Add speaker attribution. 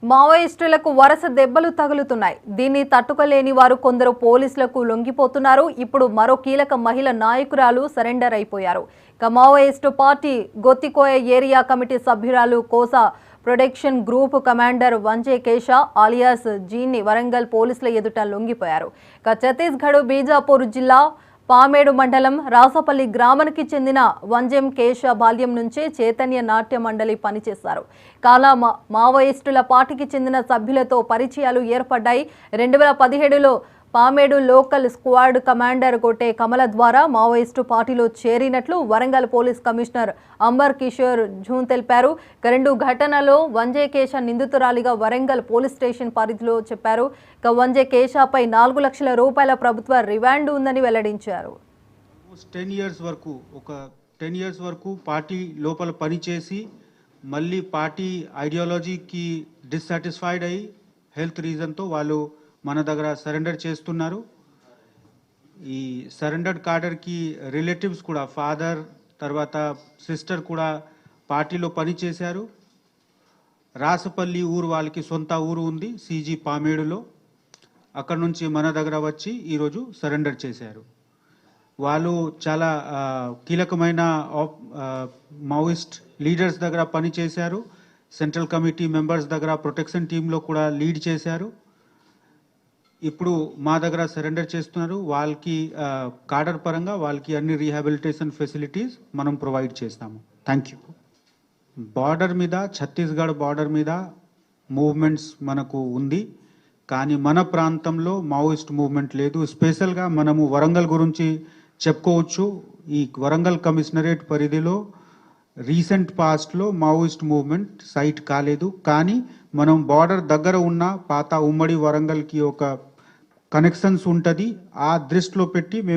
Speaker 1: మావోయిస్టులకు వరుస దెబ్బలు తగులుతున్నాయి. దీన్ని తట్టుకోలేని వారు కొందరు పోలీసులకు లొంగిపోతున్నారు. ఇప్పుడు మరో కీలక మహిళ నాయకురాలు సరెండర్ అయిపోయారు. Maoist party Gottikoya area committee సభ్యురాలు కోసా production group commander Vanje Kesha alias Jeeni Warangal పోలీసుల ఎదుట లొంగిపోయారు. ఛత్తీస్గఢ్ బీజాపూర్ జిల్లా పామేడు మండలం రాసపల్లి గ్రామానికి చెందిన వంజెం కేశ బాల్యం నుంచే చైతన్య నాట్య మండలి పనిచేశారు. కాలా మావోయిస్టుల పార్టీకి చెందిన సభ్యులతో పరిచయాలు ఏర్పడ్డాయి. 2017లో Pamedu local squad commander Kotte Kamala ద్వారా మావోయిస్టు పార్టీలో చేరినట్లు వరంగల్ పోలీస్ కమిషనర్ అంబర్ కిషోర్ జూన్ తెలిపారు. రెండు ఘటనలో వంజే కేశ నిందితురాలిగా వరంగల్ పోలీస్ స్టేషన్ పరిధిలో చెప్పారు. వంజే కేశపై 4 లక్షల రూపాయల ప్రభుత్వ రివాండ్ ఉందని వెల్లడించారు.
Speaker 2: 10 years వరకు పార్టీ లోపల పనిచేసి మళ్ళీ పార్టీ ఐడియాలజీకి డిస్సాటిస్ఫైడ్ అయ్యి హెల్త్ రీజన్తో వాళ్ళు మన దగ్గర సరెండర్ చేస్తున్నారు. ఈ సరెండర్డ్ కార్డర్కి రిలేటివ్స్ కూడా ఫాదర్ తర్వాత సిస్టర్ కూడా పార్టీలో పనిచేశారు. రాసపల్లి ఊరు వాళ్ళకి సొంత ఊరు ఉంది సిజీ పామేడులో. అక్కడ నుంచి మన దగ్గర వచ్చి ఈరోజు సరెండర్ చేశారు. వాళ్ళు చాలా కీలకమైన మావోయిస్ట్ లీడర్స్ దగ్గర పనిచేశారు. సెంట్రల్ కమిటీ మెంబర్స్ దగ్గర ప్రొటెక్షన్ టీంలో కూడా లీడ్ చేశారు. ఇప్పుడు మా దగ్గర సరెండర్ చేస్తున్నారు. వాళ్ళకి కార్డర్ పరంగా వాళ్ళకి అన్ని రీహాబిలిటేషన్ ఫెసిలిటీస్ మనం ప్రొవైడ్ చేస్తాము. Thank you. బార్డర్ మీద ఛత్తీస్గఢ్ బార్డర్ మీద మూవ్మెంట్స్ మనకు ఉంది, కానీ మన ప్రాంతంలో మావోయిస్ట్ మూవ్మెంట్ లేదు. స్పెషల్గా మనము వరంగల్ గురించి చెప్పుకోవచ్చు. ఈ వరంగల్ కమిషనరేట్ పరిధిలో రీసెంట్ పాస్ట్లో మావోయిస్ట్ మూవ్మెంట్ సైట్ కాలేదు, కానీ మనం బార్డర్ దగ్గర ఉన్న పాత ఉమ్మడి వరంగల్కి ఒక కనెక్షన్స్ ఉంటుంది. ఆ దృష్టిలో పెట్టి మేము